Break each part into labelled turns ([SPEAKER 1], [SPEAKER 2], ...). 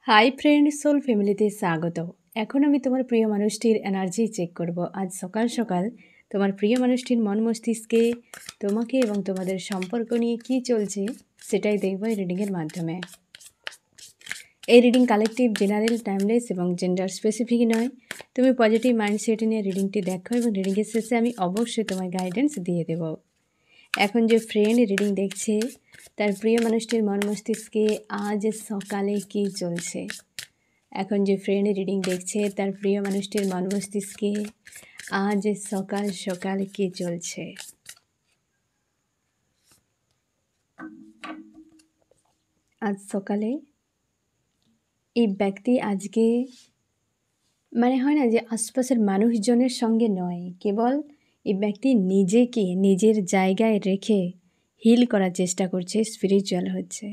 [SPEAKER 1] Hi friend, soul ফ্যামিলিতে স্বাগত। এখন আমি তোমার প্রিয় মানুষটির এনার্জি চেক করব। আজ সকাল সকাল তোমার প্রিয় মানুষটির মন মস্তিষ্কে তোমাকে এবং তোমাদের সম্পর্ক নিয়ে কী চলছে সেটাই দেখব এই রিডিংয়ের মাধ্যমে। এই রিডিং কালেকটিভ, জেনারেল, টাইমলেস এবং জেন্ডার স্পেসিফিক নয়। তুমি পজিটিভ মাইন্ডসেট নিয়ে রিডিংটি দেখো এবং রিডিংয়ের শেষে আমি অবশ্যই তোমার গাইডেন্স দিয়ে দেব। এখন যে ফ্রেন্ড রিডিং দেখছে তার প্রিয় মানুষটির মন মস্তিষ্কে আজ সকালে কী চলছে। এখন যে ফ্রেন্ড রিডিং দেখছে তার প্রিয় মানুষটির মন মস্তিষ্কে আজ সকাল সকাল কী চলছে। আজ সকালে এই ব্যক্তি আজকে হয় না যে আশপাশের মানুষজনের সঙ্গে নয়, কেবল এই ব্যক্তি নিজেকে নিজের জায়গায় রেখে হিল করার চেষ্টা করছে, স্পিরিচুয়াল হচ্ছে।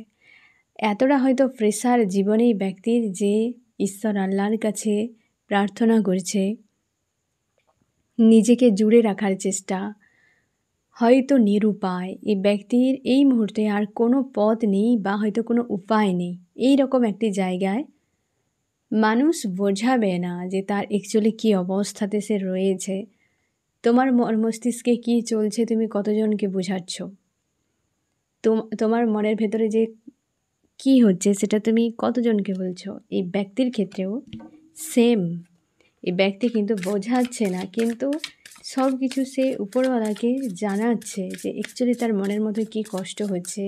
[SPEAKER 1] এতটা হয়তো প্রেসার জীবনেই ব্যক্তির যে ঈশ্বর আল্লাহর কাছে প্রার্থনা করছে, নিজেকে জুড়ে রাখার চেষ্টা, হয়তো নিরুপায়। এই ব্যক্তির এই মুহূর্তে আর কোনো পথ নেই বা হয়তো কোনো উপায় নেই। এই রকম একটি জায়গায় মানুষ বোঝাবে না যে তার অ্যাকচুয়ালি কী অবস্থাতে সে রয়েছে। তোমার মস্তিষ্কে কী চলছে তুমি কতজনকে বোঝাচ্ছ, তোমার মনের ভেতরে যে কী হচ্ছে সেটা তুমি কতজনকে বলছো। এই ব্যক্তির ক্ষেত্রেও সেম। এই ব্যক্তি কিন্তু বোঝাচ্ছে না, কিন্তু সব কিছু সে উপরওয়ালাকে জানাচ্ছে যে অ্যাকচুয়ালি তার মনের মধ্যে কী কষ্ট হচ্ছে,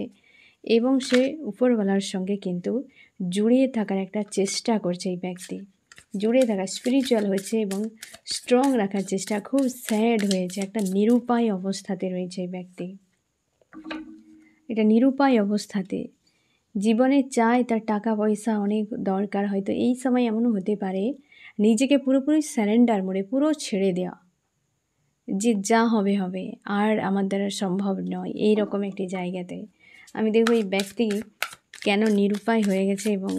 [SPEAKER 1] এবং সে উপরওয়ালার সঙ্গে কিন্তু জুড়ে থাকার একটা চেষ্টা করছে। এই ব্যক্তি জুড়ে থাকা, স্পিরিচুয়াল হয়েছে এবং স্ট্রং রাখার চেষ্টা, খুব স্যাড হয়েছে, একটা নিরুপায় অবস্থাতে রয়েছে এই ব্যক্তি। এটা নিরুপায় অবস্থাতে জীবনে চায় তার টাকা পয়সা অনেক দরকার, হয়তো এই সময় এমনও হতে পারে নিজেকে পুরোপুরি স্যারেন্ডার মোড়ে পুরো ছেড়ে দেওয়া, যে যা হবে হবে, আর আমার দ্বারা সম্ভব নয়, এই রকম একটি জায়গাতে আমি দেখব এই ব্যক্তি কেন নিরুপায় হয়ে গেছে এবং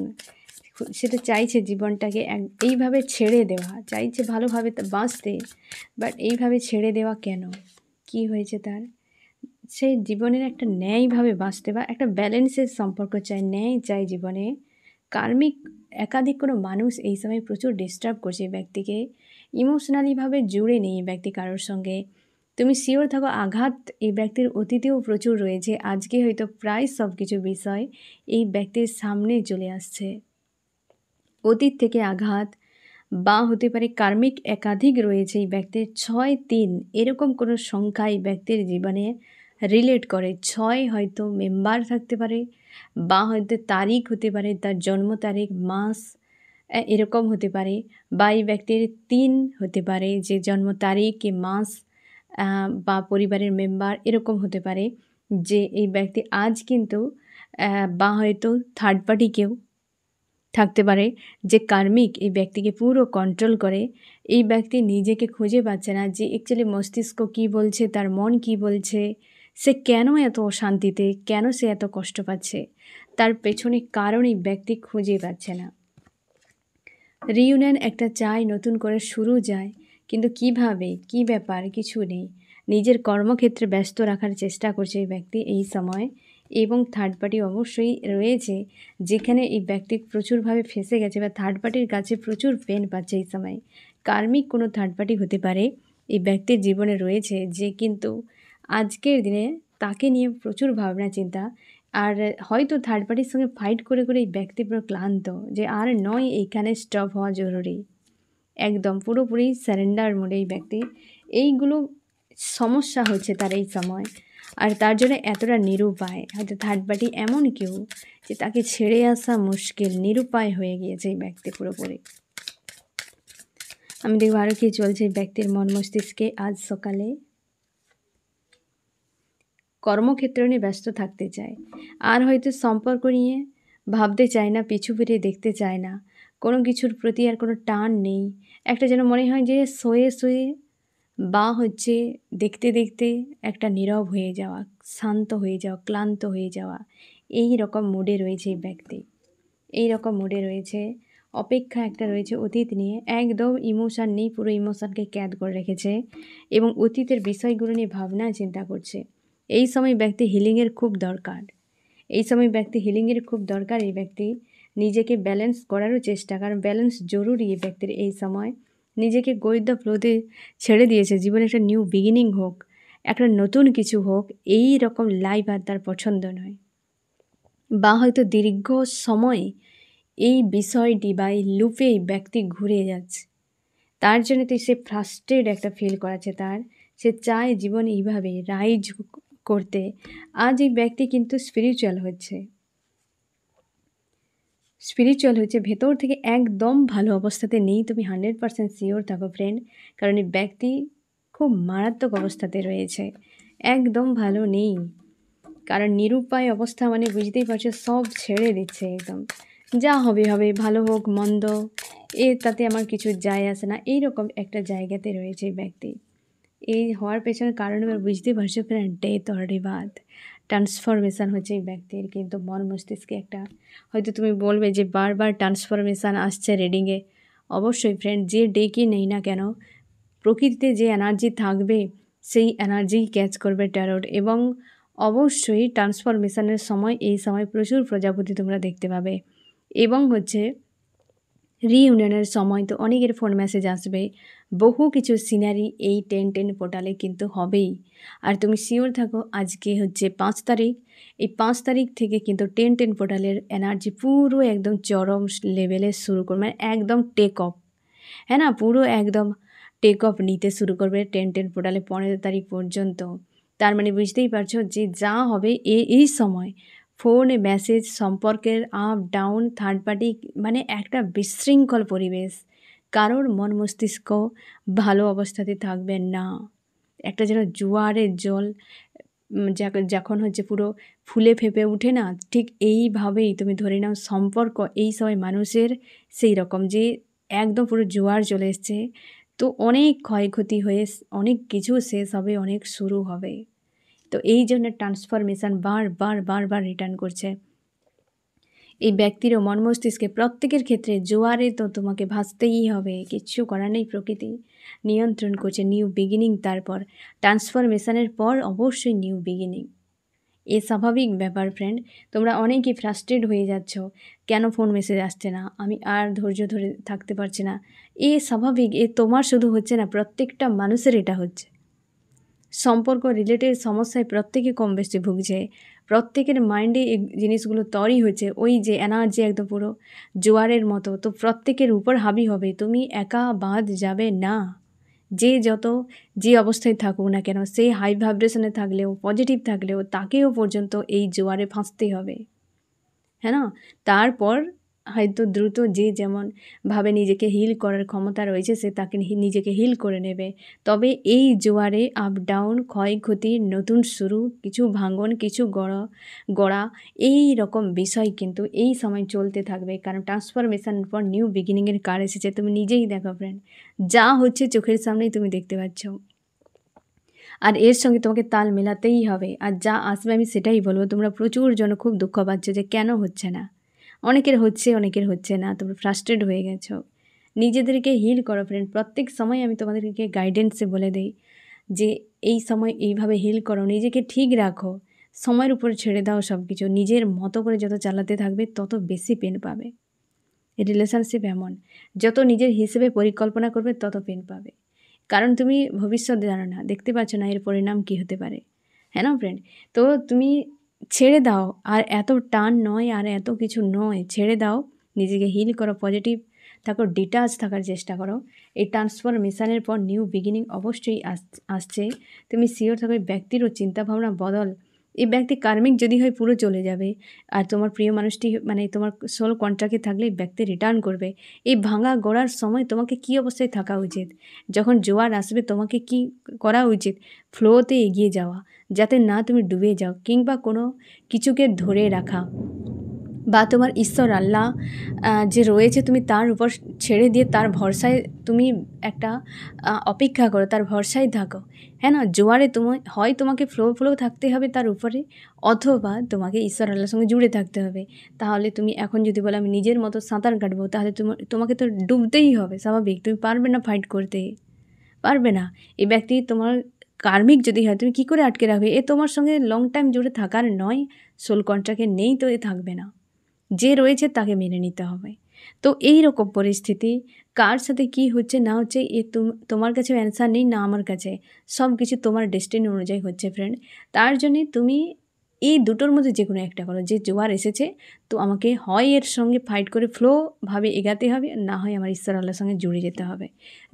[SPEAKER 1] সেটা চাইছে জীবনটাকে এইভাবে ছেড়ে দেওয়া, চাইছে ভালোভাবে বাঁচতে, বাট এইভাবে ছেড়ে দেওয়া কেন, কি হয়েছে তার। সেই জীবনের একটা ন্যায়ভাবে বাঁচতে বা একটা ব্যালেন্সের সম্পর্ক চাই, ন্যায় চাই জীবনে। কার্মিক একাধিক কোনো মানুষ এই সময় প্রচুর ডিস্টার্ব করছে এই ব্যক্তিকে, ইমোশনালিভাবে জুড়ে নেই এই ব্যক্তি কারোর সঙ্গে। তুমি শিওর থাকো আঘাত এই ব্যক্তির অতীতেও প্রচুর রয়েছে, আজকে হয়তো প্রায় সব কিছু বিষয় এই ব্যক্তির সামনে চলে আসছে। অতীত থেকে আঘাত, বা হতে পারে কার্মিক একাধিক রয়েছে এই ব্যক্তির, 6-3 এরকম কোনো সংখ্যা এই ব্যক্তির জীবনে রিলেট করে। 6 হয়তো মেম্বার থাকতে পারে, বা হয়তো তারিখ হতে পারে, তার জন্ম তারিখ, মাস এরকম হতে পারে, বা এই ব্যক্তির 3 হতে পারে যে জন্ম তারিখ, মাস বা পরিবারের মেম্বার এরকম হতে পারে। যে এই ব্যক্তি আজ কিন্তু বা হয়তো থার্ড পার্টি কেউ থাকতে পারে যে কার্মিক এই ব্যক্তিকে পুরো কন্ট্রোল করে। এই ব্যক্তি নিজেকে খুঁজে পাচ্ছে না যে অ্যাকচুয়ালি মস্তিষ্ক কী বলছে, তার মন কী বলছে, সে কেন এত অশান্তিতে, কেন সে এত কষ্ট পাচ্ছে, তার পেছনে কারণ এই ব্যক্তি খুঁজে পাচ্ছে না। রিইউনিয়ন একটা চাই, নতুন করে শুরু যায়, কিন্তু কিভাবে, কি ব্যাপার, কিছু নেই। নিজের কর্মক্ষেত্রে ব্যস্ত রাখার চেষ্টা করছে এই ব্যক্তি এই সময়, এবং থার্ড পার্টি অবশ্যই রয়েছে যেখানে এই ব্যক্তি প্রচুরভাবে ফেঁসে গেছে বা থার্ড পার্টির কাছে প্রচুর পেন পাচ্ছে এই সময়। কার্মিক কোনো থার্ড পার্টি হতে পারে এই ব্যক্তির জীবনে রয়েছে, যে কিন্তু আজকের দিনে তাকে নিয়ে প্রচুর ভাবনা চিন্তা, আর হয়তো থার্ড পার্টির সঙ্গে ফাইট করে করে এই ব্যক্তি পুরো ক্লান্ত, যে আর নয়, এইখানে স্টপ হওয়া জরুরি, একদম পুরোপুরি স্যারেন্ডার মোডে এই ব্যক্তি। এইগুলো সমস্যা হচ্ছে তার এই সময়, আর তার জন্য এতটা নিরুপায়। হয়তো থার্ড পার্টি এমন কেউ যে তাকে ছেড়ে আসা মুশকিল, নিরুপায় হয়ে গিয়েছে এই ব্যক্তি পুরোপুরি। আমি দেখব আরও কী চলছে এই ব্যক্তির মন মস্তিষ্কে আজ সকালে। কর্মক্ষেত্র নিয়ে ব্যস্ত থাকতে চায়, আর হয়তো সম্পর্ক নিয়ে ভাবতে চায় না, পিছু ফিরে দেখতে চায় না, কোনো কিছুর প্রতি আর কোনো টান নেই। একটা যেন মনে হয় যে শোয়ে শোয়ে বা হচ্ছে দেখতে দেখতে একটা নীরব হয়ে যাওয়া, শান্ত হয়ে যাওয়া, ক্লান্ত হয়ে যাওয়া, এই রকম মুডে রয়েছে এই ব্যক্তি। এই রকম মুডে রয়েছে, অপেক্ষা একটা রয়েছে অতীত নিয়ে, একদম ইমোশান নেই, পুরো ইমোশানকে ক্যাদ করে রেখেছে এবং অতীতের বিষয়গুলো নিয়ে ভাবনা চিন্তা করছে। এই সময় ব্যক্তি হিলিংয়ের খুব দরকার, এই সময় ব্যক্তি হিলিংয়ের খুব দরকার। এই ব্যক্তি নিজেকে ব্যালেন্স করারও চেষ্টা, কারণ ব্যালেন্স জরুরি এই ব্যক্তির এই সময়। নিজেকে গো উইথ দ্য ফ্লোতে ছেড়ে দিয়েছে, জীবনে একটা নিউ বিগিনিং হোক, একটা নতুন কিছু হোক, এই রকম লাইফ আর তার পছন্দ নয়। বা হয়তো দীর্ঘ সময় এই বিষয়টি বা এই লুপে এই ব্যক্তি ঘুরে যাচ্ছে, তার জন্য তো সে ফ্রাস্ট্রেট একটা ফিল করাচ্ছে তার, সে চায় জীবনে এইভাবে রাইজ করতে। আজ এই ব্যক্তি কিন্তু স্পিরিচুয়াল হচ্ছে, ভেতর থেকে একদম ভালো অবস্থাতে নেই, তুমি 100% শিওর থাকো ফ্রেন্ড। কারণ এই ব্যক্তি খুব মারাত্মক অবস্থাতে রয়েছে, একদম ভালো নেই। কারণ নিরুপায় অবস্থা মানে বুঝতেই পারছো, সব ছেড়ে দিচ্ছে একদম, যা হবে হবে, ভালো হোক মন্দ তাতে আমার কিছু যায় আসে না, এইরকম একটা জায়গাতে রয়েছে এই ব্যক্তি। এই হওয়ার পেছনে কারণ এবার বুঝতেই পারছো friend, death or rebirth, transformation হচ্ছে এই ব্যক্তির কিন্তু মন মস্তিষ্কে একটা। হয়তো তুমি বলবে যে বারবার ট্রান্সফরমেশান আসছে রিডিংয়ে। অবশ্যই ফ্রেন্ড, যে ডেকই নেই না কেন, প্রকৃতিতে যে এনার্জি থাকবে সেই এনার্জি ক্যাচ করবে ট্যারোট। এবং অবশ্যই ট্রান্সফরমেশানের সময়, এই সময় প্রচুর প্রজাপতি তোমরা দেখতে পাবে। এবং হচ্ছে রিইউনিয়নের সময় তো অনেকের ফোন মেসেজ আসবে, বহু কিছু সিনারি এই 10-10 পোর্টালে কিন্তু হবেই। আর তুমি শিওর থাকো, আজকে হচ্ছে 5 তারিখ, এই 5 তারিখ থেকে কিন্তু 10-10 পোর্টালের এনার্জি পুরো একদম চরম লেভেলে শুরু করবে, মানে একদম টেক অফ, হ্যাঁ না, পুরো একদম টেক অফ নিতে শুরু করবে 10-10 পোর্টালে 15 তারিখ পর্যন্ত। তার মানে বুঝতেই পারছো যে যা হবে এই সময় ফোন মেসেজ সম্পর্কের আপ ডাউন, থার্ড পার্টি, মানে একটা বিশৃঙ্খল পরিবেশ, কারোর মন মস্তিষ্ক ভালো অবস্থাতে থাকবে না। একটা যেন জোয়ারের জল যখন হচ্ছে পুরো ফুলে ফেঁপে উঠে না, ঠিক এইভাবেই তুমি ধরে নাও সম্পর্ক এই সময় মানুষের সেই রকম, যে একদম পুরো জোয়ার চলে এসছে। তো অনেক ক্ষয়ক্ষতি হয়ে অনেক কিছু শেষ হবে, অনেক শুরু হবে। তো এই জন্য ট্রান্সফরমেশান বারবার রিটার্ন করছে এই ব্যক্তিরও মন মস্তিষ্কে, প্রত্যেকের ক্ষেত্রে জোয়ারে তো তোমাকে ভাসতেই হবে, কিচ্ছু করার নেই, প্রকৃতি নিয়ন্ত্রণ করছে। নিউ বিগিনিং, তারপর ট্রান্সফরমেশানের পর অবশ্যই নিউ বিগিনিং, এ স্বাভাবিক ব্যাপার ফ্রেন্ড। তোমরা অনেকেই ফ্রাস্ট্রেট হয়ে যাচ্ছ, কেন ফোন মেসেজ আসছে না, আমি আর ধৈর্য ধরে থাকতে পারছি না। এ স্বাভাবিক, এ তোমার শুধু হচ্ছে না, প্রত্যেকটা মানুষের এটা হচ্ছে। সম্পর্ক রিলেটেড সমস্যায় প্রত্যেকে কম বেশি ভুগছে, প্রত্যেকের মাইন্ডে এই জিনিসগুলো তৈরি হয়েছে, ওই যে এনার্জি একদম পুরো জোয়ারের মতো, তো প্রত্যেকের উপর হাবি হবে, তুমি একা বাদ যাবে না। যে অবস্থায় থাকুক না কেন, সে হাই ভাইব্রেশনে থাকলেও, পজিটিভ থাকলেও, তাকেও পর্যন্ত এই জোয়ারে ফাঁসতে হবে, হ্যাঁ না। তারপর হয়তো দ্রুত যে যেমন ভাবে নিজেকে হিল করার ক্ষমতা রয়েছে, সে তাকে নিজেকে হিল করে নেবে। তবে এই জোয়ারে আপ ডাউন, ক্ষয়ক্ষতি, নতুন শুরু, কিছু ভাঙন, কিছু গড়া, এই রকম বিষয় কিন্তু এই সময় চলতে থাকবে। কারণ ট্রান্সফরমেশানের পর নিউ বিগিনিংয়ের কার এসেছে, তুমি নিজেই দেখো ফ্রেন্ড, যা হচ্ছে চোখের সামনেই তুমি দেখতে পাচ্ছ। আর এর সঙ্গে তোমাকে তাল মেলাতেই হবে। আর যা আসবে আমি সেটাই বলবো। তোমরা প্রচুর জন খুব দুঃখ পাচ্ছ যে কেন হচ্ছে না, অনেকের হচ্ছে, অনেকের হচ্ছে না, তোমরা ফ্রাস্ট্রেট হয়ে গেছো। নিজেদেরকে হিল করো ফ্রেন্ড। প্রত্যেক সময় আমি তোমাদেরকে গাইডেন্সে বলে দিই যে এই সময় এইভাবে হিল করো, নিজেকে ঠিক রাখো, সময়ের উপর ছেড়ে দাও সব কিছু। নিজের মতো করে যত চালাতে থাকবে তত বেশি পেন পাবে। রিলেশনশিপ এমন, যত নিজের হিসেবে পরিকল্পনা করবে তত পেন পাবে। কারণ তুমি ভবিষ্যৎ জানো না, দেখতে পাচ্ছ না এর পরিণাম কী হতে পারে, হ্যাঁ না ফ্রেন্ড। তো তুমি ছেড়ে দাও, আর এত টান নয়, আর এত কিছু নয়, ছেড়ে দাও, নিজেকে হিল করো, পজিটিভ থাকো, ডিটাচ থাকার চেষ্টা করো। এই ট্রান্সফরমেশানের পর নিউ বিগিনিং অবশ্যই আসছে। তুমি শিওর থাকো এই ব্যক্তিরও চিন্তাভাবনা বদল, এই ব্যক্তি কার্মিক যদি হয় পুরো চলে যাবে। আর তোমার প্রিয় মানুষটি মানে তোমার সোল কন্ট্রাক্টে থাকলে এই ব্যক্তি রিটার্ন করবে। এই ভাঙা গড়ার সময় তোমাকে কী অবস্থায় থাকা উচিত, যখন জোয়ার আসবে তোমাকে কি করা উচিত, ফ্লোতে এগিয়ে যাওয়া, যাতে না তুমি ডুবে যাও, কিংবা কোনো কিছুকে ধরে রাখা, বা তোমার ঈশ্বর আল্লাহ যে রয়েছে তুমি তার উপর ছেড়ে দিয়ে তার ভরসায় তুমি একটা অপেক্ষা করো, তার ভরসায় থাকো, হ্যাঁ না। জোয়ারে তোমাকে ফ্লো থাকতে হবে তার উপরে, অথবা তোমাকে ঈশ্বর আল্লাহর সঙ্গে জুড়ে থাকতে হবে। তাহলে তুমি এখন যদি বলো আমি নিজের মতো সাঁতার কাটবো, তাহলে তোমাকে তো ডুবতেই হবে, স্বাভাবিক। তুমি পারবে না ফাইট করতে, পারবে না। এই ব্যক্তি তোমার কার্মিক যদি হয়, তুমি কী করে আটকে রাখবে? এ তোমার সঙ্গে লং টাইম জুড়ে থাকার নয়, সোল কন্ট্রাক্টে নেই, তো এ থাকবে না। যে রয়েছে তাকে মেনে নিতে হবে। তো এই রকম পরিস্থিতি কার সাথে কি হচ্ছে না হচ্ছে এ তোমার কাছে অ্যান্সার নেই, না আমার কাছে। সব কিছু তোমার ডেস্টিনি অনুযায়ী হচ্ছে ফ্রেন্ড। তার জন্যে তুমি এই দুটোর মধ্যে যে কোনো একটা করো। যে জোয়ার এসেছে তো আমাকে হয় এর সঙ্গে ফাইট করে ফ্লোভাবে এগাতে হবে, না হয় আমার ঈশ্বর আল্লাহর সঙ্গে জুড়ে যেতে হবে।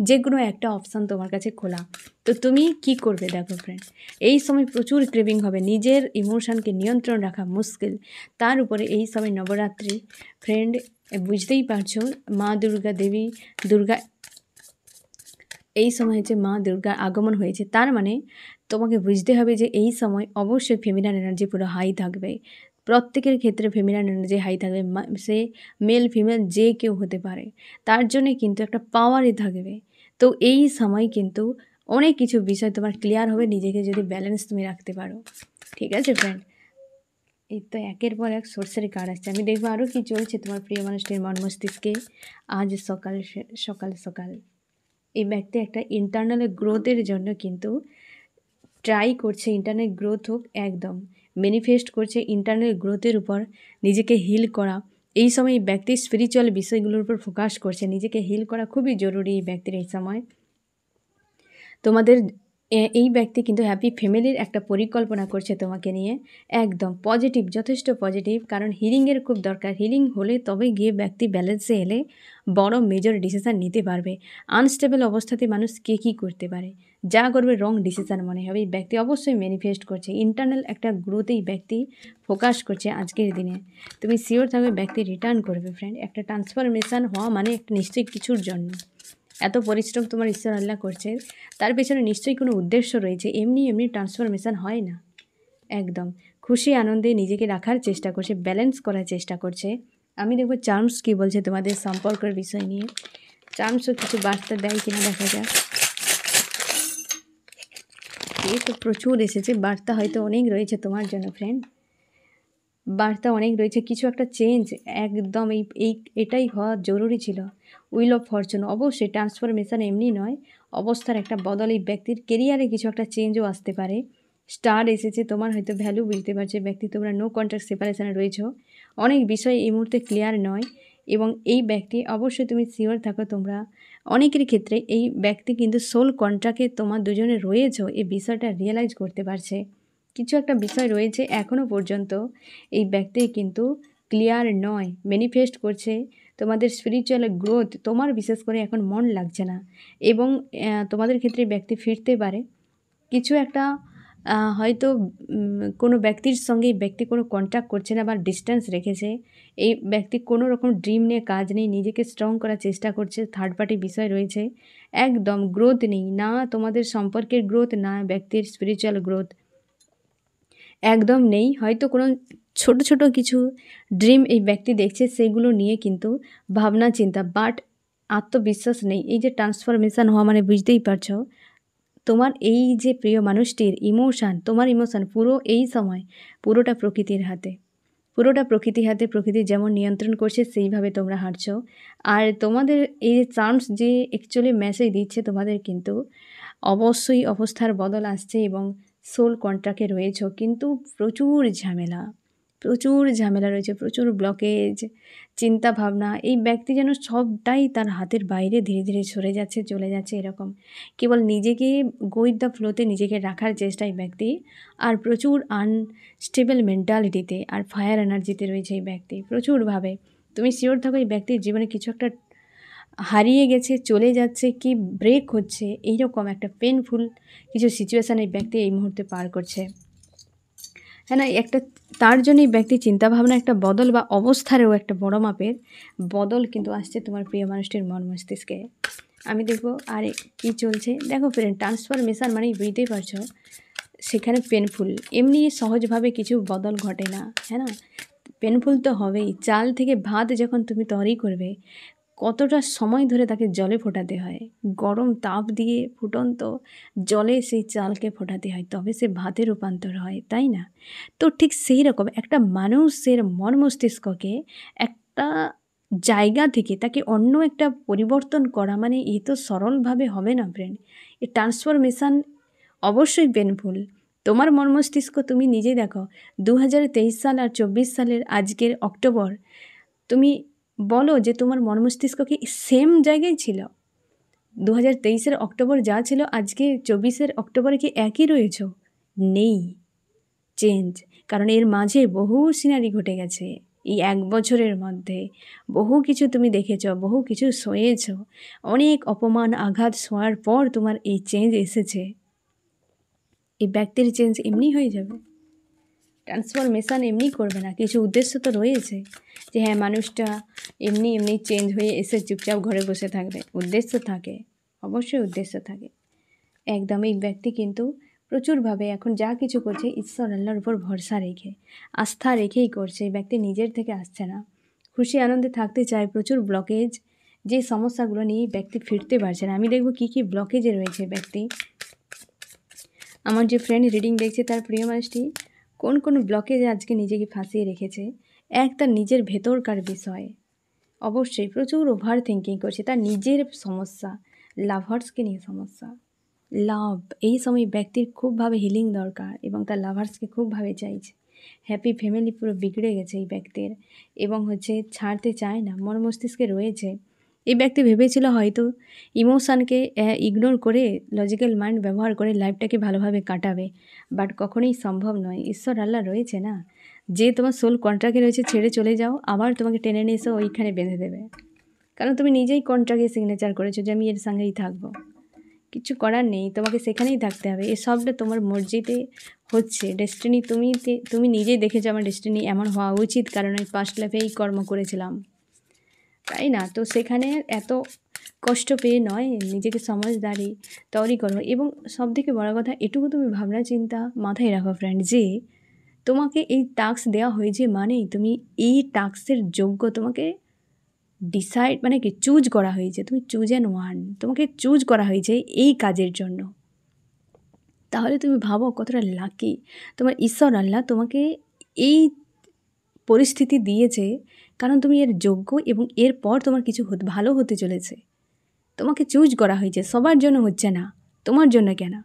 [SPEAKER 1] যে কোনো একটা অপশান তোমার কাছে খোলা। তো তুমি কি করবে দেখো ফ্রেন্ড, এই সময় প্রচুর ক্রেভিং হবে, নিজের ইমোশনকে নিয়ন্ত্রণ রাখা মুশকিল। তার উপরে এই সময় নবরাত্রি ফ্রেন্ড, বুঝতেই পারছো মা দুর্গা এই সময় হচ্ছে মা দুর্গার আগমন হয়েছে। তার মানে তোমাকে বুঝতে হবে যে এই সময় অবশ্যই ফেমিনাইন এনার্জি পুরো হাই থাকবে। প্রত্যেকের ক্ষেত্রে ফেমিনাইন এনার্জি হাই থাকবে, সে মেল ফিমেল যে কেউ হতে পারে, তার জন্যে কিন্তু একটা পাওয়ারই থাকবে। তো এই সময় কিন্তু অনেক কিছু বিষয় তোমার ক্লিয়ার হবে, নিজেকে যদি ব্যালেন্স তুমি রাখতে পারো। ঠিক আছে ফ্রেন্ড, এই তো একের পর এক সোর্সের কার্ড আসছে। আমি দেখবো আরও কি চলছে তোমার প্রিয় মানুষটির মন মস্তিষ্কে আজ সকাল সকাল। এই ব্যক্তি একটা ইন্টারনাল গ্রোথের জন্য কিন্তু ট্রাই করছে, ইন্টারনাল গ্রোথ হোক, একদম ম্যানিফেস্ট করছে ইন্টারনাল গ্রোথের উপর, নিজেকে হিল করা। এই সময় এই ব্যক্তি স্পিরিচুয়াল বিষয়গুলোর উপর ফোকাস করছে, নিজেকে হিল করা খুবই জরুরি এই ব্যক্তির এই সময়। তোমাদের এই ব্যক্তি কিন্তু হ্যাপি ফ্যামিলির একটা পরিকল্পনা করছে তোমাকে নিয়ে, একদম পজিটিভ, যথেষ্ট পজিটিভ। কারণ হিলিংয়ের খুব দরকার, হিলিং হলে তবে গিয়ে ব্যক্তি ব্যালেন্সে এলে বড় মেজর ডিসিশান নিতে পারবে। আনস্টেবল অবস্থাতে মানুষ কী করতে পারে, যা করবে রং ডিসিশান মনে হবে। এই ব্যক্তি অবশ্যই ম্যানিফেস্ট করছে ইন্টারনাল একটা গ্রোথেই ব্যক্তি ফোকাস করছে আজকের দিনে। তুমি শিওর থাকবে ব্যক্তি রিটার্ন করবে ফ্রেন্ড। একটা ট্রান্সফরমেশান হওয়া মানে একটা নিশ্চয়ই কিছুর জন্য এত পরিশ্রম তোমার ঈশ্বর আল্লাহ করছে, তার পেছনে নিশ্চয়ই কোনো উদ্দেশ্য রয়েছে। এমনি ট্রান্সফরমেশান হয় না। একদম খুশি আনন্দে নিজেকে রাখার চেষ্টা করছে, ব্যালেন্স করার চেষ্টা করছে। আমি দেখবো চার্মস কী বলছে তোমাদের সম্পর্কের বিষয় নিয়ে, চার্মসও কিছু বার্তা দেয় কিনা দেখা যাক। এই তো প্রচুর এসেছে বার্তা, হয়তো অনেক রয়েছে তোমার জন্য ফ্রেন্ড, বার্তা অনেক রয়েছে। কিছু একটা চেঞ্জ একদম এটাই হওয়া জরুরি ছিল। উইল অফ ফরচুন, অবশ্যই ট্রান্সফরমেশান এমনি নয়, অবস্থার একটা বদল। এই ব্যক্তির কেরিয়ারে কিছু একটা চেঞ্জও আসতে পারে। স্টার এসেছে, তোমার হয়তো ভ্যালু বুঝতে পারছে ব্যক্তি, তোমরা নো কন্ট্যাক্ট সেপারেশানে রয়েছ, অনেক বিষয় এই মুহূর্তে ক্লিয়ার নয়। এবং এই ব্যক্তি অবশ্যই তুমি শিওর থাকো, তোমরা অনেকের ক্ষেত্রে এই ব্যক্তি কিন্তু সোল কন্ট্রাক্টে তোমার দুজনে রয়েছ, এই বিষয়টা রিয়েলাইজ করতে পারছে। কিছু একটা বিষয় রয়েছে এখনও পর্যন্ত এই ব্যক্তি কিন্তু ক্লিয়ার নয়, ম্যানিফেস্ট করছে তোমাদের স্পিরিচুয়াল গ্রোথ। তোমার বিশেষ করে এখন মন লাগছে না, এবং তোমাদের ক্ষেত্রে ব্যক্তি ফিরতে পারে। কিছু একটা হয়তো কোনো ব্যক্তির সঙ্গে এই ব্যক্তি কোনো কন্ট্যাক্ট করছে না বা ডিস্টেন্স রেখেছে। এই ব্যক্তি কোনো রকম ড্রিম নিয়ে কাজ নেই, নিজেকে স্ট্রং করার চেষ্টা করছে। থার্ড পার্টি বিষয় রয়েছে, একদম গ্রোথ নেই, না তোমাদের সম্পর্কের গ্রোথ, না ব্যক্তির স্পিরিচুয়াল গ্রোথ একদম নেই। হয়তো কোনো ছোট ছোট কিছু ড্রিম এই ব্যক্তি দেখছে, সেগুলো নিয়ে কিন্তু ভাবনা চিন্তা, বাট আত্মবিশ্বাস নেই। এই যে ট্রান্সফরমেশান হওয়া মানে বুঝতেই পারছো, তোমার এই যে প্রিয় মানুষটির ইমোশান, তোমার ইমোশান পুরো এই সময় পুরোটা প্রকৃতির হাতে, পুরোটা প্রকৃতির হাতে। প্রকৃতি যেমন নিয়ন্ত্রণ করছে সেইভাবে তোমরা হাঁটছো। আর তোমাদের এই যে চার্মস যে অ্যাকচুয়ালি মেসেজ দিচ্ছে, তোমাদের কিন্তু অবশ্যই অবস্থার বদল আসছে এবং সোল কন্ট্রাক্টে রয়েছ, কিন্তু প্রচুর ঝামেলা রয়েছে, প্রচুর ব্লকেজ, চিন্তা ভাবনা। এই ব্যক্তি যেন সবটাই তার হাতের বাইরে ধীরে ধীরে সরে যাচ্ছে, চলে যাচ্ছে, এরকম কেবল নিজেকে গো উইথ দ্য ফ্লোতে নিজেকে রাখার চেষ্টায় ব্যক্তি, আর প্রচুর আনস্টেবল মেন্টালিটিতে আর ফায়ার এনার্জিতে রয়েছে এই ব্যক্তি প্রচুরভাবে। তুমি শিওর থাকো এই ব্যক্তির জীবনে কিছু একটা হারিয়ে গেছে, চলে যাচ্ছে, কি ব্রেক হচ্ছে, এইরকম একটা পেনফুল কিছু সিচুয়েশান এই ব্যক্তি এই মুহূর্তে পার করছে। হ্যাঁ না, একটা তার জন্য এই ব্যক্তি চিন্তাভাবনা একটা বদল বা অবস্থারও একটা বড় মাপের বদল কিন্তু আসছে তোমার প্রিয় মানুষটির মন মস্তিষ্কে। আমি দেখবো আর কি চলছে। দেখো ফ্রেন্ড, ট্রান্সফরমেশান মানেই বুঝতেই পারছো সেখানে পেনফুল, এমনি সহজভাবে কিছু বদল ঘটে না, হ্যাঁ না, পেনফুল তো হবেই। চাল থেকে ভাত যখন তুমি তৈরি করবে, কতটা সময় ধরে তাকে জলে ফোটাতে হয়, গরম তাপ দিয়ে ফুটন্ত জলে সেই চালকে ফোটাতে হয়, তবে সে ভাতে রূপান্তর হয়, তাই না? তো ঠিক সেই রকম একটা মানুষের মন মস্তিষ্ককে একটা জায়গা থেকে তাকে অন্য একটা পরিবর্তন করা মানে এ তো সরলভাবে হবে না ফ্রেন্ড। এই ট্রান্সফরমেশান অবশ্যই পেনফুল, তোমার মস্তিষ্ক তুমি নিজেই দেখো, 2023 সাল আর 24 সালের আজকের অক্টোবর, তুমি বলো যে তোমার মস্তিষ্ক কি সেম জায়গায় ছিল? 2023-এর অক্টোবর যা ছিল আজকে 24-এর অক্টোবরে কি একই রয়েছ? নেই, চেঞ্জ। কারণ এর মাঝে বহু সিনারি ঘটে গেছে। এই 1 বছরের মধ্যে বহু কিছু তুমি দেখেছ, বহু কিছু সয়েছ, অনেক অপমান আঘাত সওয়ার পর তোমার এই চেঞ্জ এসেছে। এই ব্যক্তির চেঞ্জ এমনি হয়ে যাবে? ট্রান্সফরমেশান এমনি করবে না, কিছু উদ্দেশ্য তো রয়েছে যে হ্যাঁ মানুষটা এমনি চেঞ্জ হয়ে এসে চুপচাপ ঘরে বসে থাকবে। উদ্দেশ্য থাকে, অবশ্যই উদ্দেশ্য থাকে। একদম এই ব্যক্তি কিন্তু প্রচুরভাবে এখন যা কিছু করছে ঈশ্বর আল্লাহর উপর ভরসা রেখে, আস্থা রেখেই করছে। এই ব্যক্তি নিজের থেকে আসছে না, খুশি আনন্দে থাকতে চায়। প্রচুর ব্লকেজ, যে সমস্যাগুলো নিয়ে ব্যক্তি ফিরতে পারছে না। আমি দেখব কী কী ব্লকেজে রয়েছে ব্যক্তি। আমার যে ফ্রেন্ড রিডিং দেখছে তার প্রিয় মানুষটি কোন কোন ব্লকেজে আজকে নিজেকে ফাঁসিয়ে রেখেছে। এক, তার নিজের ভেতরকার বিষয়, অবশ্যই প্রচুর ওভার থিঙ্কিং করছে, তার নিজের সমস্যা, লাভার্সকে নিয়ে সমস্যা। লাভ, এই সময় ব্যক্তির খুবভাবে হিলিং দরকার এবং তার লাভার্সকে খুবভাবে চাইছে। হ্যাপি ফ্যামিলি পুরো বিগড়ে গেছে এই ব্যক্তির এবং ছাড়তে চায় না, মস্তিষ্কে রয়েছে। এই ব্যক্তি ভেবেছিল হয়তো ইমোশানকে ইগনোর করে, লজিক্যাল মাইন্ড ব্যবহার করে লাইফটাকে ভালোভাবে কাটাবে, বাট কখনোই সম্ভব নয়। ঈশ্বর আল্লাহ রয়েছে না, যে তোমার সোল কন্ট্রাক্টে রয়েছে ছেড়ে চলে যাও, আবার তোমাকে টেনে নিয়ে এসে ওইখানে বেঁধে দেবে। কারণ তুমি নিজেই কন্ট্রাক্টে সিগনেচার করেছো যে আমি এর সঙ্গেই থাকবো। কিছু করার নেই, তোমাকে সেখানেই থাকতে হবে। এসবটা তোমার মর্জিতে হচ্ছে, ডেস্টিনি তুমি নিজেই দেখেছো আমার ডেস্টিনি এমন হওয়া উচিত, কারণ আমি পাস্ট লাইফে এই কর্ম করেছিলাম, তাই না? তো সেখানে এত কষ্ট পেয়ে নয়, নিজেকে সমঝদারি তৈরি করো। এবং সবথেকে বড় কথা এটুকু তুমি ভাবনা চিন্তা মাথায় রাখো ফ্রেন্ড, যে তোমাকে এই টাস্ক দেওয়া হয়েছে মানেই তুমি এই টাস্কের যোগ্য। তোমাকে ডিসাইড মানে কি চুজ করা হয়েছে, তুমি চুজ অ্যান্ড ওয়ান, তোমাকে চুজ করা হয়েছে এই কাজের জন্য। তাহলে তুমি ভাবো কতটা লাকি তোমার ঈশ্বর আল্লাহ তোমাকে এই পরিস্থিতি দিয়েছে, কারণ তুমি এর যোগ্য এবং এরপর তোমার কিছু ভালো হতে চলেছে। তোমাকে চুজ করা হয়েছে, সবার জন্য হচ্ছে না, তোমার জন্য কেন?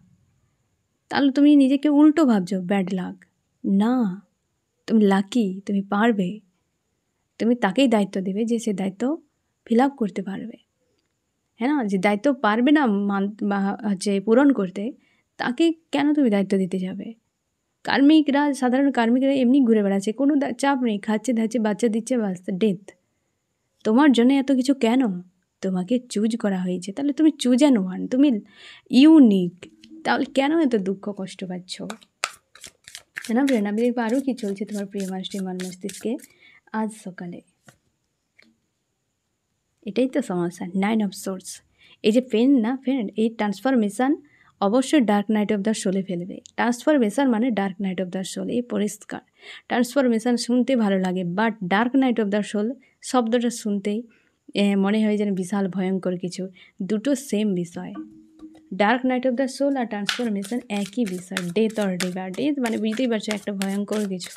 [SPEAKER 1] তাহলে তুমি নিজেকে উল্টো ভাবছো ব্যাড লাক। না, তুমি লাকি, তুমি পারবে। তুমি তাকেই দায়িত্ব দেবে যে সে দায়িত্ব ফিল আপ করতে পারবে, হ্যাঁ না? যে দায়িত্ব পারবে না পূরণ করতে, তাকে কেন তুমি দায়িত্ব দিতে যাবে? সাধারণ কার্মিকরা এমনি ঘুরে বেড়াচ্ছে, কোনো চাপ নেই, খাচ্ছে ধাচ্ছে, বাচ্চা দিচ্ছে, বাচ্চা ডেথ। তোমার জন্য এত কিছু কেন? তোমাকে চুজ করা হয়েছে, তাহলে তুমি চুজ অ্যান্ড ওয়ান, তুমি ইউনিক। তাহলে কেন এত দুঃখ কষ্ট পাচ্ছ? না ফ্রেন্ড, আমি দেখবো আরও কী চলছে তোমার প্রিয় মানুষটির মস্তিষ্কে আজ সকালে। এটাই তো সমস্যা, 9 অফ সোর্স। এই যে ফ্রেন্ড, এই ট্রান্সফরমেশান অবশ্যই ডার্ক নাইট অফ দ্য সোলে ফেলবে। ট্রান্সফরমেশান মানে dark night of the soul, এই পরিষ্কার। ট্রান্সফরমেশান শুনতে ভালো লাগে, but dark night of the soul শব্দটা শুনতেই মনে হয় যেন বিশাল ভয়ঙ্কর কিছু। দুটো সেম বিষয়, dark night of the soul আর ট্রান্সফরমেশান একই বিষয়। ডেথ অর রিভার, ডেথ মানে বুঝতেই পারছো একটা ভয়ঙ্কর কিছু,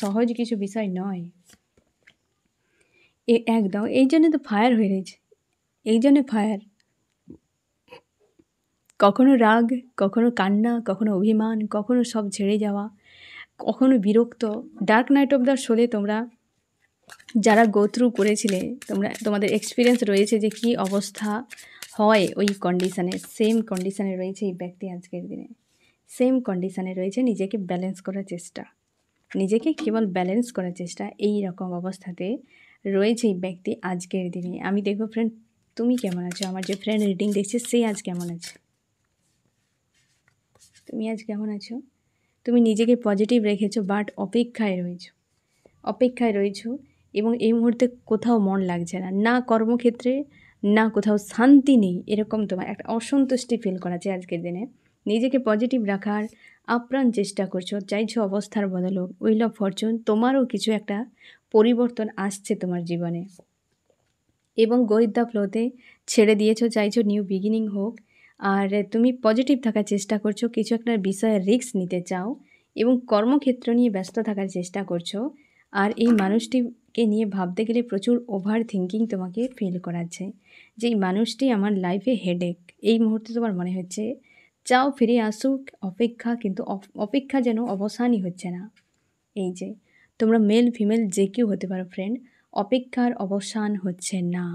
[SPEAKER 1] সহজ কিছু বিষয় নয়। একদম, এই জন্য তো ফায়ার হয়ে রয়েছে, এই জন্যে ফায়ার। কখনো রাগ, কখনো কান্না, কখনো অভিমান, কখনো সব ছেড়ে যাওয়া, কখনো বিরক্ত। ডার্ক নাইট অফ দ্য সোলে তোমরা যারা গো থ্রু করেছিলে, তোমাদের এক্সপিরিয়েন্স রয়েছে যে কী অবস্থা হয় ওই কন্ডিশানে। সেম কন্ডিশানে রয়েছে এই ব্যক্তি আজকের দিনে, সেম কন্ডিশানে রয়েছে। নিজেকে ব্যালেন্স করার চেষ্টা, নিজেকে কেবল ব্যালেন্স করার চেষ্টা, এই রকম অবস্থাতে রয়েছে এই ব্যক্তি আজকের দিনে। আমি দেখবো ফ্রেন্ড তুমি কেমন আছো, আমার যে ফ্রেন্ড রিডিং দেখছে সে আজ কেমন আছে, তুমি আজ কেমন আছো? তুমি নিজেকে পজিটিভ রেখেছো, বাট অপেক্ষায় রয়েছো এবং এই মুহূর্তে কোথাও মন লাগছে না, না কর্মক্ষেত্রে, না কোথাও শান্তি নেই, এরকম তোমার একটা অসন্তুষ্টি ফিল করাচ্ছে আজকের দিনে। নিজেকে পজিটিভ রাখার আপ্রাণ চেষ্টা করছো, চাইছো অবস্থার বদল হোক, উইল অফ ফরচুন, তোমারও কিছু একটা পরিবর্তন আসছে তোমার জীবনে এবং গোয়িং দ্য ফ্লোতে ছেড়ে দিয়েছো, চাইছো নিউ বিগিনিং হোক। আর তুমি পজিটিভ থাকার চেষ্টা করছো, কিছু একটা বিষয়ে রিস্ক নিতে চাও এবং কর্মক্ষেত্র নিয়ে ব্যস্ত থাকার চেষ্টা করছো। আর এই মানুষটিকে নিয়ে ভাবতে গেলে প্রচুর ওভার থিঙ্কিং তোমাকে ফিল করাচ্ছে যে এই মানুষটি আমার লাইফে হেডেক। এই মুহূর্তে তোমার মনে হচ্ছে চাও ফিরে আসুক অপেক্ষা, কিন্তু অপেক্ষা যেন অবসানই হচ্ছে না। এই যে তোমরা মেল ফিমেল যে কেউ হতে পারো ফ্রেন্ড, অপেক্ষার অবসান হচ্ছে না।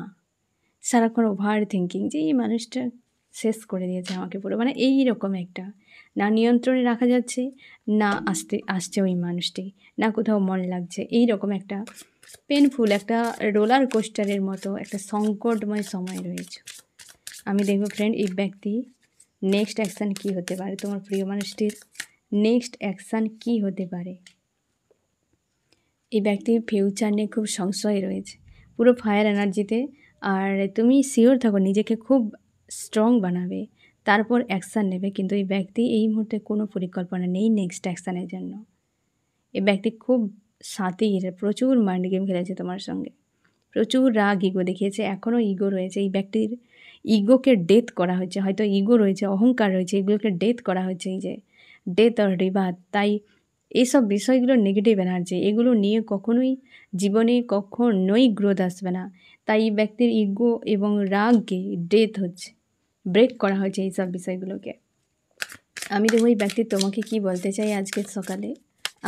[SPEAKER 1] সারাক্ষণ ওভার থিঙ্কিং যে এই মানুষটা শেষ করে দিয়েছে আমাকে পুরো, মানে এই রকম একটা, না নিয়ন্ত্রণে রাখা যাচ্ছে, না আসছে ওই মানুষটি, না কোথাও মন লাগছে, এই রকম একটা পেনফুল একটা রোলার কোস্টারের মতো একটা সংকটময় সময় রয়েছে। আমি দেখব ফ্রেন্ড এই ব্যক্তি নেক্সট অ্যাকশান কী হতে পারে, তোমার প্রিয় মানুষটির নেক্সট অ্যাকশান কী হতে পারে। এই ব্যক্তির ফিউচার নিয়ে খুব সংশয় রয়েছে, পুরো ফায়ার এনার্জিতে। আর তুমি শিওর থাকো নিজেকে খুব স্ট্রং বানাবে, তারপর অ্যাকশান নেবে। কিন্তু এই ব্যক্তি এই মুহূর্তে কোনো পরিকল্পনা নেই নেক্সট অ্যাকশানের জন্য। এই ব্যক্তি খুব সাতির, প্রচুর মাইন্ড গেম খেলেছে তোমার সঙ্গে, প্রচুর রাগ ইগো দেখিয়েছে, এখনও ইগো রয়েছে। এই ব্যক্তির ইগোকে ডেথ করা হচ্ছে, হয়তো ইগো রয়েছে, অহংকার রয়েছে, এগুলোকে ডেথ করা হচ্ছে, এই যে ডেথ আর রিবার্থ। তাই এইসব বিষয়গুলো নেগেটিভ এনার্জি, এগুলো নিয়ে কখনোই জীবনে কখনোই গ্রোথ আসবে না। তাই এই ব্যক্তির ইগো এবং রাগকে ডেথ হচ্ছে, ব্রেক করা হয়েছে এইসব বিষয়গুলোকে। আমি দেখব এই ব্যক্তি তোমাকে কি বলতে চাই আজকের সকালে।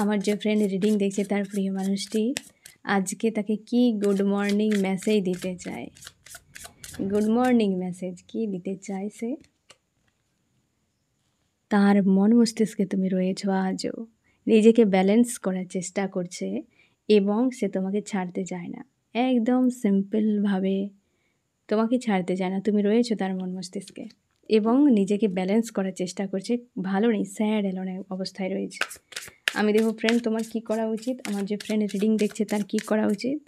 [SPEAKER 1] আমার যে ফ্রেন্ড রিডিং দেখছে তার প্রিয় মানুষটি আজকে তাকে কি গুড মর্নিং মেসেজ দিতে চায়, গুড মর্নিং মেসেজ কি দিতে চায় সে। তার মন মস্তিষ্কে তুমি রয়েছো আজও, নিজেকে ব্যালেন্স করার চেষ্টা করছে এবং সে তোমাকে ছাড়তে চায় না, একদম সিম্পলভাবে তোমাকে ছাড়তে চায় না, তুমি রয়েছো তার মন মস্তিষ্কে এবং নিজেকে ব্যালেন্স করার চেষ্টা করছে। ভালো নেই, স্যাড এলোনের অবস্থায় রয়েছে। আমি দেখব ফ্রেন্ড তোমার কি করা উচিত, আমার যে ফ্রেন্ড রিডিং দেখছে তার কি করা উচিত।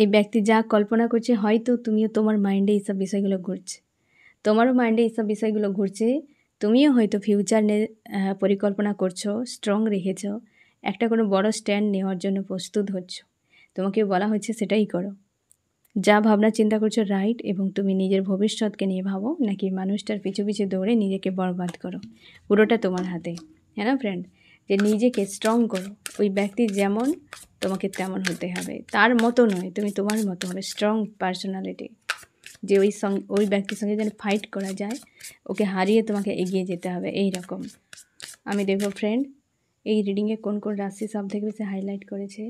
[SPEAKER 1] এই ব্যক্তি যা কল্পনা করছে, হয়তো তুমিও তোমার মাইন্ডে এইসব বিষয়গুলো ঘুরছে, তোমারও মাইন্ডে এইসব বিষয়গুলো ঘুরছে, তুমিও হয়তো ফিউচার নিয়ে পরিকল্পনা করছো, স্ট্রং রেখেছো, একটা কোনো বড় স্ট্যান্ড নেওয়ার জন্য প্রস্তুত হচ্ছ। তোমাকে বলা হচ্ছে সেটাই করো, যা ভাবনা চিন্তা করছো রাইট, এবং তুমি নিজের ভবিষ্যৎকে নিয়ে ভাবো, নাকি মানুষটার পিছু পিছু দৌড়ে নিজেকে বরবাদ করো, পুরোটা তোমার হাতে। হ্যাঁ না ফ্রেন্ড, যে নিজেকে স্ট্রং করো, ওই ব্যক্তি যেমন তোমাকে তেমন হতে হবে, তার মতো নয়, তুমি তোমার মতো হবে, স্ট্রং পার্সোনালিটি, যে ওই ব্যক্তির সঙ্গে যেন ফাইট করা যায়, ওকে হারিয়ে তোমাকে এগিয়ে যেতে হবে, এই রকম। আমি দেখব ফ্রেন্ড এই রিডিংয়ে কোন কোন রাশি সব থেকে বেশি হাইলাইট করেছে।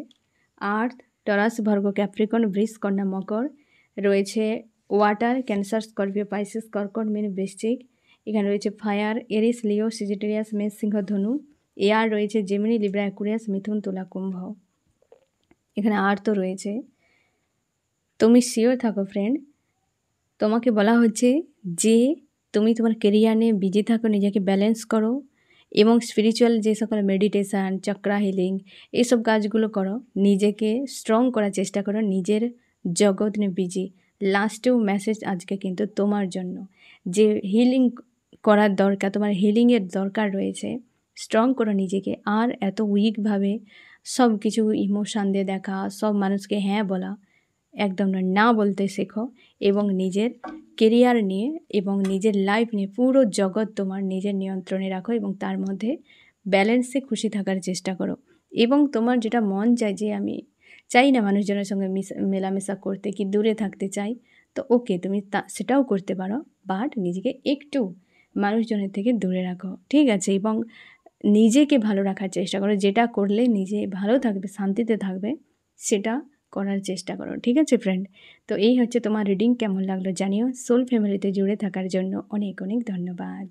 [SPEAKER 1] আর্থ, টরাস, ভার্গো, ক্যাপ্রিকন, বৃষ, কন্যা, মকর রয়েছে। ওয়াটার, ক্যান্সার, স্করপিও, পাইসিস, কর্কট, মীন, বৃশ্চিক। এখানে রয়েছে ফায়ার, এরিস, লিও, সেজিটেরিয়াস, মেষ, সিংহ, ধনু। এয়ার রয়েছে জেমিনি, লিব্রা, অ্যাকুরিয়াস, মিথুন, তুলা, কুম্ভ। এখানে আর্থও রয়েছে। তুমি শিওর থাকো ফ্রেন্ড, তোমাকে বলা হচ্ছে যে তুমি তোমার কেরিয়ার নিয়ে বিজি থাকো, নিজেকে ব্যালেন্স করো এবং স্পিরিচুয়াল যে সকল মেডিটেশান, চক্রা হিলিং এইসব কাজগুলো করো, নিজেকে স্ট্রং করার চেষ্টা করো, নিজের জগৎ নিয়ে বিজি। লাস্টেও মেসেজ আজকে কিন্তু তোমার জন্য, যে হিলিং করার দরকার, তোমার হিলিংয়ের দরকার রয়েছে, স্ট্রং করো নিজেকে। আর এত উইকভাবে সব কিছু ইমোশান দিয়ে দেখা, সব মানুষকে হ্যাঁ বলা একদম না বলতে শেখো, এবং নিজের কেরিয়ার নিয়ে এবং নিজের লাইফ নিয়ে পুরো জগৎ তোমার নিজের নিয়ন্ত্রণে রাখো এবং তার মধ্যে ব্যালেন্সে খুশি থাকার চেষ্টা করো। এবং তোমার যেটা মন চায়, যে আমি চাই না মানুষজনের সঙ্গে মেলামেশা করতে, কি দূরে থাকতে চাই, তো ওকে তুমি সেটাও করতে পারো, বাট নিজেকে একটু মানুষজনের থেকে দূরে রাখো, ঠিক আছে? এবং নিজেকে ভালো রাখার চেষ্টা করো, যেটা করলে নিজে ভালো থাকবে, শান্তিতে থাকবে, সেটা করার চেষ্টা করো, ঠিক আছে ফ্রেন্ড? তো এই হচ্ছে তোমার রিডিং, কেমন লাগলো জানিও। সোল ফ্যামিলিতে জুড়ে থাকার জন্য অনেক অনেক ধন্যবাদ।